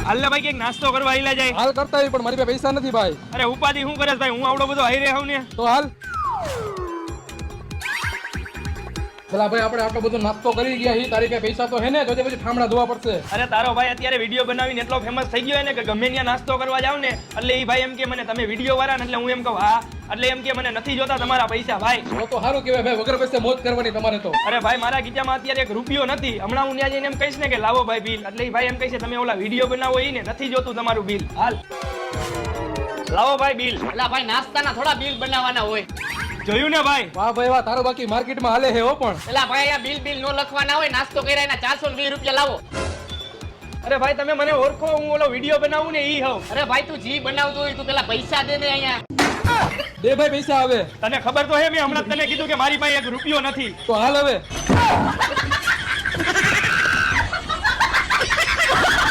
હાલ ને ભાઈ કઈક નાસ્તો કરવા આઈલા જાય. હાલ કરતા હોય પણ મારી પાસે પૈસા નથી ભાઈ. અરે ઉપાધિ શું કરે ભાઈ, હું આવડો બધો હાઈ રહ્યો ને. તો હાલ પેલા ભાઈ આપણે આટલો બધો નાસ્તો કરી ગયા હી, તારી પાસે પૈસા તો હે ને? તો પછી ઠામડા ધોવા પડશે. અરે તારો ભાઈ અત્યારે વિડીયો બનાવીને એટલો ફેમસ થઈ ગયો ને કે ગમે ત્યાં નાસ્તો કરવા જાવ ને એટલે એ ભાઈ એમ કે મને તમે વિડીયો વાળા ને, એટલે હું એમ કહું હા, એટલે એમ કે મને નથી જોતા તમારા પૈસા ભાઈ. તો સારું કહેવાય ભાઈ, વગર પૈસે મોજ કરવાની તમારે તો. અરે ભાઈ મારા ખીચામાં અત્યારે એક રૂપિયો નથી. હમણાં હું ત્યાં જઈને એમ કહીશ ને કે લાવો ભાઈ બિલ, એટલે એ ભાઈ એમ કહીશે તમે ઓલા વિડીયો બનાવો ઈ ને નથી જોતું તમારું બિલ. હાલ લાવો ભાઈ બિલ. એટલે ભાઈ નાસ્તાના થોડા બિલ બનાવવાના હોય. જોયું ને ભાઈ? વાહ ભાઈ વાહ, તારો બાકી માર્કેટમાં હાલે હે હો. પણ એટલે ભાઈ આ બિલ નો લખવાના હોય, નાસ્તો કર્યા એના 420 રૂપિયા લાવો. અરે ભાઈ તમે મને ઓળખો, હું ઓલો વિડીયો બનાવું ને ઈ હોઉં. અરે ભાઈ તું જી બનાવતો હોય તું પેલા પૈસા દે ને અહીંયા. દે ભાઈ પૈસા આવે. તને ખબર તો હે મેં હમણાં તને કીધું કે મારી પાસે એક રૂપિયો નથી. તો હાલ હવે.